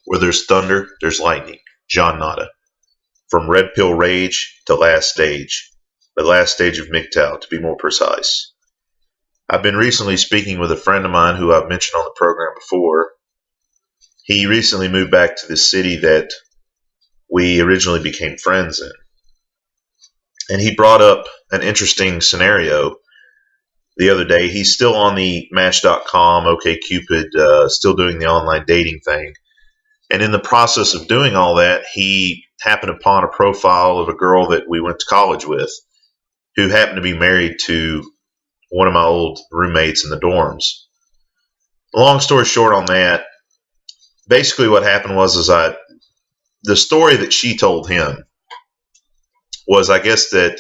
Where there's thunder, there's lightning. John Nada. From Red Pill Rage to Last Stage. The last stage of Mgtow, to be more precise. I've been recently speaking with a friend of mine who I've mentioned on the program before. He recently moved back to the city that we originally became friends in. And he brought up an interesting scenario the other day. He's still on the Match.com, OkCupid, still doing the online dating thing. And in the process of doing all that, he happened upon a profile of a girl that we went to college with who happened to be married to one of my old roommates in the dorms. Long story short on that, basically what happened was the story that she told him was, I guess, that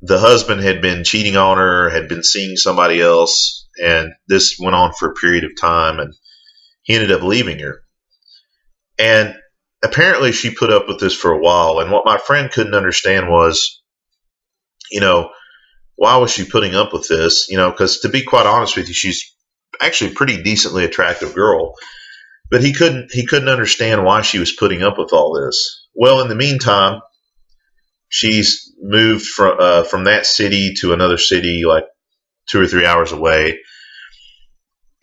the husband had been cheating on her, had been seeing somebody else, and this went on for a period of time, and he ended up leaving her. And apparently she put up with this for a while, and what my friend couldn't understand was, why was she putting up with this? Because to be quite honest with you, she's actually a pretty decently attractive girl, but he couldn't understand why she was putting up with all this. Well, in the meantime, she's moved from that city to another city, like 2 or 3 hours away,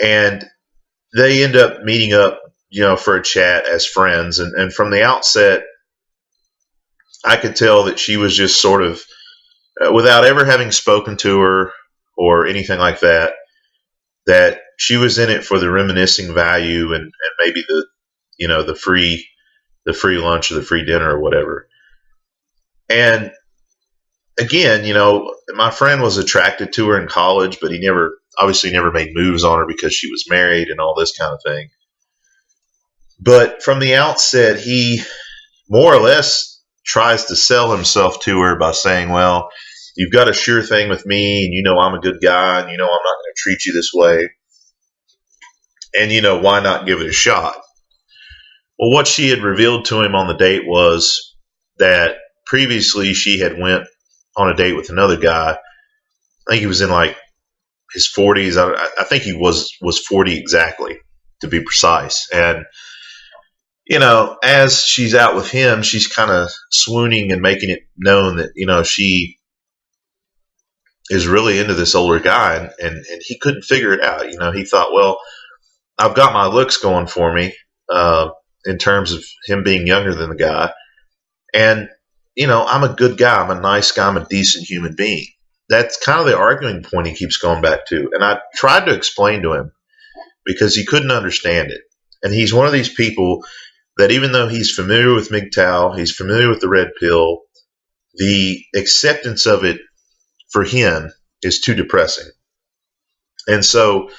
and they end up meeting up, for a chat as friends. And from the outset, I could tell that she was just sort of, without ever having spoken to her or anything like that, that she was in it for the reminiscing value and maybe the free lunch or the free dinner or whatever. And again, my friend was attracted to her in college, but he obviously never made moves on her because she was married and all this kind of thing. But from the outset, he more or less tries to sell himself to her by saying, well, you've got a sure thing with me, and I'm a good guy, and I'm not going to treat you this way. And, why not give it a shot? Well, what she had revealed to him on the date was that previously she had went on a date with another guy. I think he was in like his 40s. I think he was 40 exactly, to be precise. And as she's out with him, she's kind of swooning and making it known that, she is really into this older guy, and he couldn't figure it out. He thought, well, I've got my looks going for me, in terms of him being younger than the guy. And, I'm a good guy. I'm a nice guy. I'm a decent human being. That's kind of the arguing point he keeps going back to. And I tried to explain to him because he couldn't understand it. And he's one of these people that even though he's familiar with Mgtow, he's familiar with the red pill, the acceptance of it for him is too depressing. And so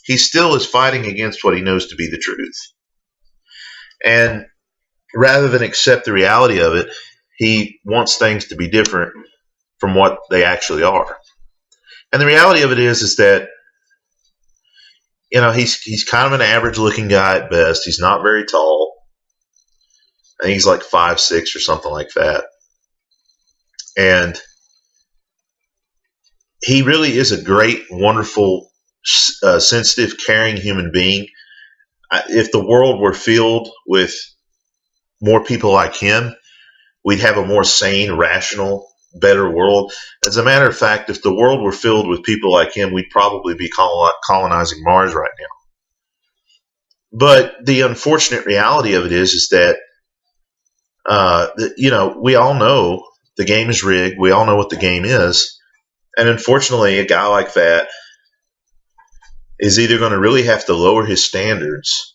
he still is fighting against what he knows to be the truth. And rather than accept the reality of it, he wants things to be different from what they actually are. And the reality of it is that, he's kind of an average looking guy at best. He's not very tall. I think he's like 5'6" or something like that. And he really is a great, wonderful, sensitive, caring human being. If the world were filled with more people like him, we'd have a more sane, rational, better world. As a matter of fact, if the world were filled with people like him, we'd probably be colonizing Mars right now. But the unfortunate reality of it is that, we all know the game is rigged. We all know what the game is. And unfortunately, a guy like that is either going to really have to lower his standards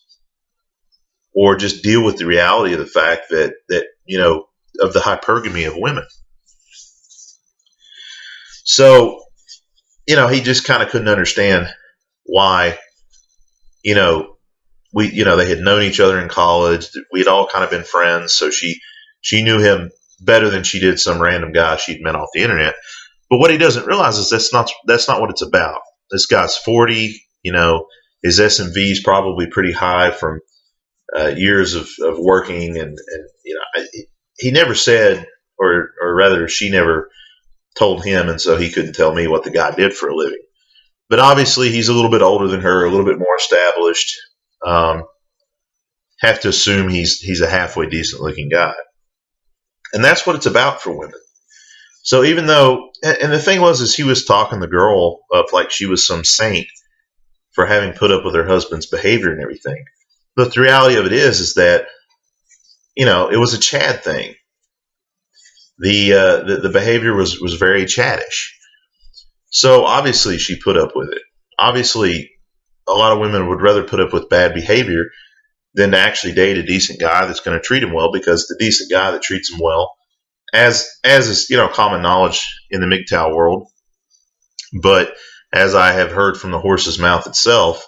or just deal with the reality of the fact that of the hypergamy of women. So, he just kind of couldn't understand why, they had known each other in college. We had all kind of been friends. So she knew him better than she did some random guy she'd met off the internet. But what he doesn't realize is that's not what it's about. This guy's 40, his SMV is probably pretty high from years of working. And he never said, or rather she never told him, and so he couldn't tell me what the guy did for a living. But obviously he's a little bit older than her, a little bit more established. have to assume he's a halfway decent looking guy. And that's what it's about for women. So even though, and the thing was, is he was talking the girl up like she was some saint for having put up with her husband's behavior and everything. But the reality of it is that, it was a Chad thing. The behavior was very Chadish. So obviously she put up with it. Obviously, a lot of women would rather put up with bad behavior than to actually date a decent guy that's going to treat him well, because the decent guy that treats him well, as is common knowledge in the Mgtow world, but as I have heard from the horse's mouth itself,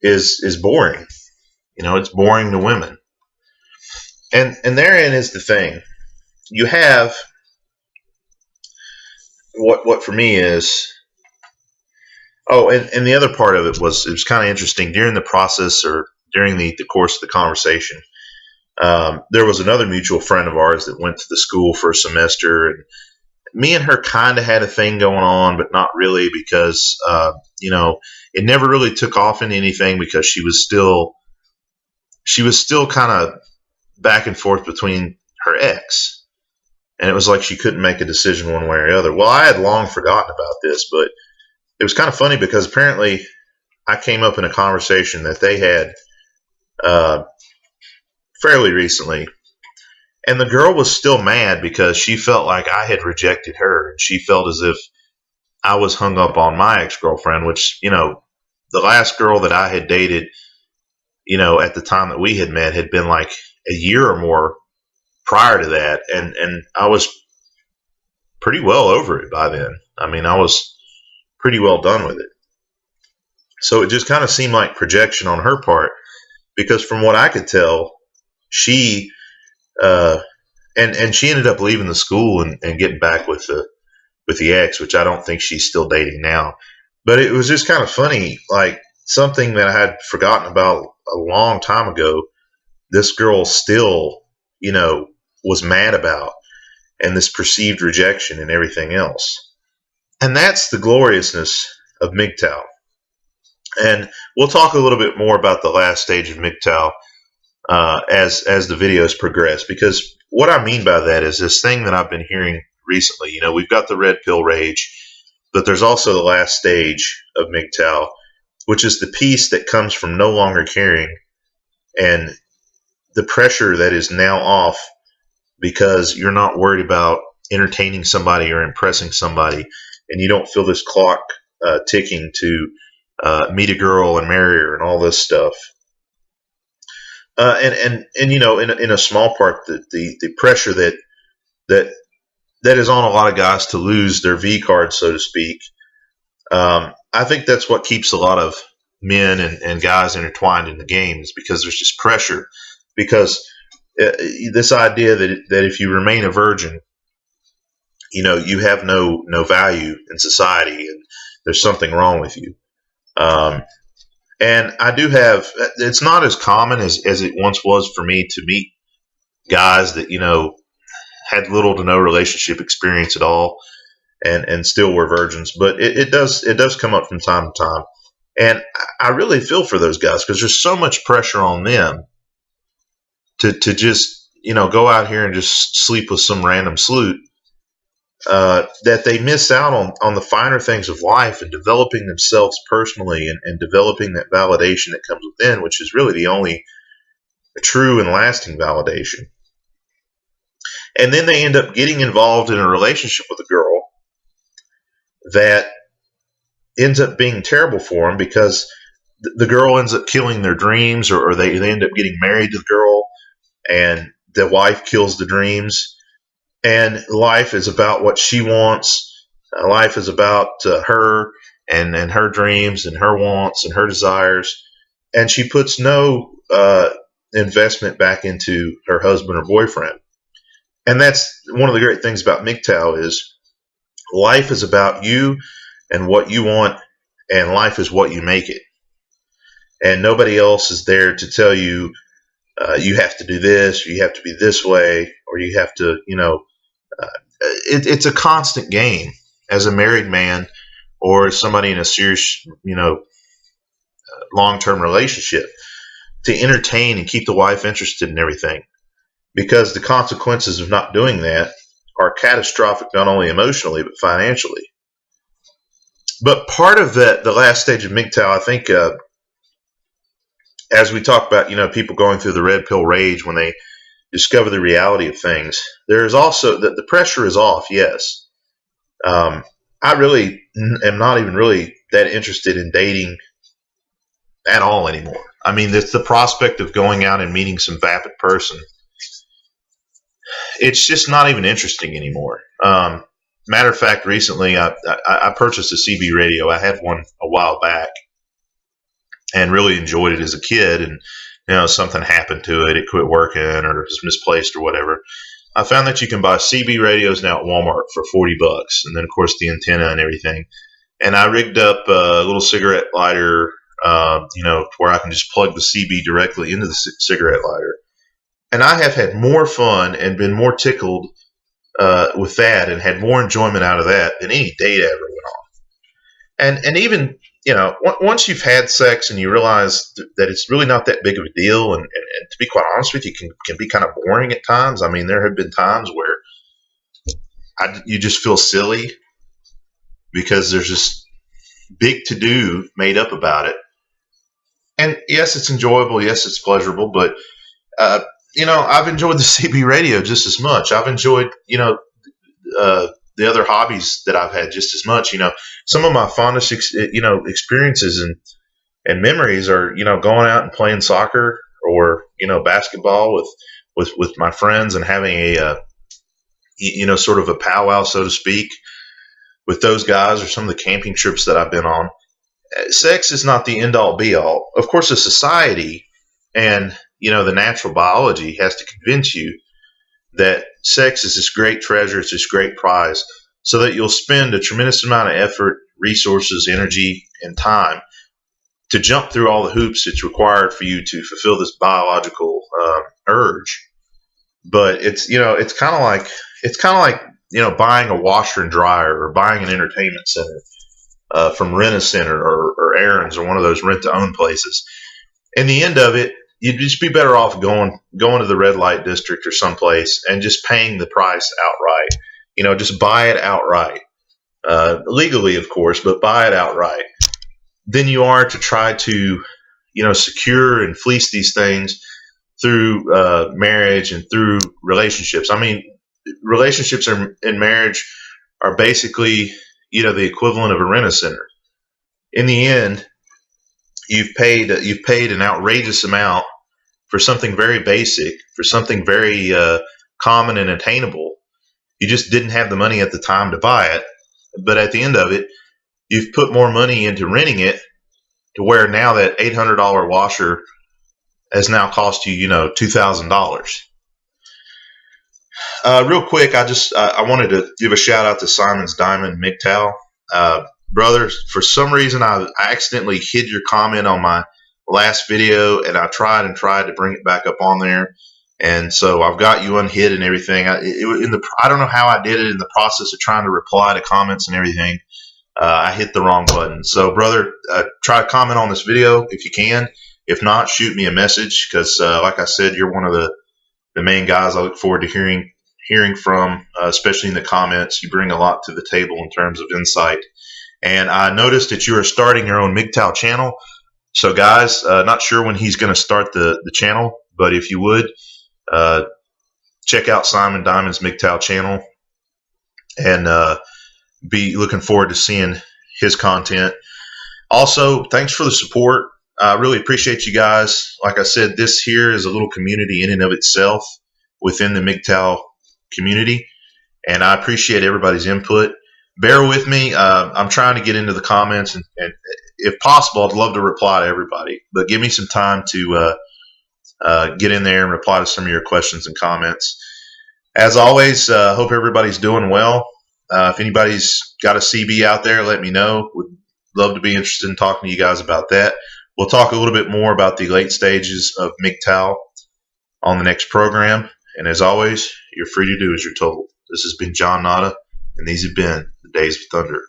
is boring. It's boring to women. And therein is the thing. You have what for me is, and the other part of it was kind of interesting. During the process, or during the course of the conversation, there was another mutual friend of ours that went to the school for a semester, and me and her kind of had a thing going on, but not really, because it never really took off into anything, because she was still kind of back and forth between her ex, and it was like she couldn't make a decision one way or the other. Well, I had long forgotten about this, but it was kind of funny because apparently I came up in a conversation that they had fairly recently, and the girl was still mad because she felt like I had rejected her, and she felt as if I was hung up on my ex-girlfriend, which, the last girl that I had dated, at the time that we had met, had been like a year or more prior to that, and I was pretty well over it by then. I mean, I was pretty well done with it. So it just kind of seemed like projection on her part, because from what I could tell, she and she ended up leaving the school and getting back with the ex, which I don't think she's still dating now. But it was just kind of funny, like something that I had forgotten about a long time ago. This girl still, was mad about, and this perceived rejection and everything else. And that's the gloriousness of Mgtow. And we'll talk a little bit more about the last stage of Mgtow as the videos progress, because what I mean by that is this thing that I've been hearing recently. We've got the red pill rage, but there's also the last stage of Mgtow, which is the peace that comes from no longer caring, and the pressure that is now off because you're not worried about entertaining somebody or impressing somebody, and you don't feel this clock ticking to meet a girl and marry her and all this stuff. And in a small part, the pressure that is on a lot of guys to lose their V card, so to speak. I think that's what keeps a lot of men and guys intertwined in the game, is because there's just pressure. Because this idea that if you remain a virgin, you have no value in society, and there's something wrong with you. And I do have, it's not as common as it once was for me to meet guys that, had little to no relationship experience at all, and still were virgins. But it does come up from time to time. And I really feel for those guys, because there's so much pressure on them to just, go out here and just sleep with some random sloot, that they miss out on the finer things of life and developing themselves personally, and developing that validation that comes within, which is really the only true and lasting validation. And then they end up getting involved in a relationship with a girl that ends up being terrible for them, because the girl ends up killing their dreams, or they end up getting married to the girl, and the wife kills the dreams. And life is about what she wants. Life is about her and her dreams and her wants and her desires. And she puts no investment back into her husband or boyfriend. And that's one of the great things about Mgtow, is life is about you and what you want, and life is what you make it. And nobody else is there to tell you, you have to do this, or you have to be this way, or you have to, it's a constant game as a married man, or as somebody in a serious, long-term relationship. to entertain and keep the wife interested in everything, because the consequences of not doing that are catastrophic, not only emotionally but financially. But part of that, the last stage of Mgtow, I think, as we talk about, people going through the red pill rage when they discover the reality of things, there's also that the pressure is off. Yes, I really am not even really that interested in dating at all anymore. I mean, it's the prospect of going out and meeting some vapid person. It's just not even interesting anymore. Matter of fact, recently I purchased a CB radio. I had one a while back and really enjoyed it as a kid. And something happened to it. It quit working or it was misplaced or whatever. I found that you can buy CB radios now at Walmart for $40, and then of course the antenna and everything. And I rigged up a little cigarette lighter, where I can just plug the CB directly into the cigarette lighter. And I have had more fun and been more tickled with that, and had more enjoyment out of that than any date I ever went on. And even once you've had sex and you realize that it's really not that big of a deal, and to be quite honest with you, can be kind of boring at times. I mean, there have been times where you just feel silly because there's this big to-do made up about it. And yes, it's enjoyable. Yes, it's pleasurable. But, I've enjoyed the CB radio just as much. I've enjoyed, the other hobbies that I've had just as much. Some of my fondest, experiences and memories are, going out and playing soccer or, basketball with my friends and having a, sort of a powwow, so to speak, with those guys, or some of the camping trips that I've been on. Sex is not the end all be all. Of course, the society and, the natural biology has to convince you that sex is this great treasure, it's this great prize, so that you'll spend a tremendous amount of effort, resources, energy, and time to jump through all the hoops it's required for you to fulfill this biological urge. But it's kind of like buying a washer and dryer, or buying an entertainment center from Rent-A-Center or Aaron's, or one of those rent-to-own places. In the end of it, you'd just be better off going to the red light district or someplace and just paying the price outright. Just buy it outright, legally, of course, but buy it outright. Than you are to try to, secure and fleece these things through marriage and through relationships. I mean, relationships in marriage are basically, the equivalent of a Rent-A-Center. In the end, you've paid an outrageous amount for something very basic, for something very common and attainable. You just didn't have the money at the time to buy it. But at the end of it, you've put more money into renting it, to where now that $800 washer has now cost you, $2,000. Real quick, I wanted to give a shout out to Simon's Diamond Mgtow. Brother, for some reason, I accidentally hid your comment on my last video, and I tried to bring it back up on there. And so I've got you unhid and everything. I don't know how I did it in the process of trying to reply to comments and everything. I hit the wrong button. So, brother, try to comment on this video if you can. If not, shoot me a message, because, like I said, you're one of the main guys I look forward to hearing from, especially in the comments. You bring a lot to the table in terms of insight. And I noticed that you are starting your own Mgtow channel. So, guys, not sure when he's going to start the channel, but if you would, check out Simon Diamond's Mgtow channel, and be looking forward to seeing his content. Also, thanks for the support. I really appreciate you guys. Like I said, this here is a little community in and of itself within the Mgtow community, and I appreciate everybody's input. Bear with me. I'm trying to get into the comments, and if possible, I'd love to reply to everybody, but give me some time to get in there and reply to some of your questions and comments. As always, hope everybody's doing well. If anybody's got a CB out there, let me know. Would love to be interested in talking to you guys about that. We'll talk a little bit more about the late stages of Mgtow on the next program. And as always, you're free to do as you're told. This has been John Nada, and these have been the Days of Thunder.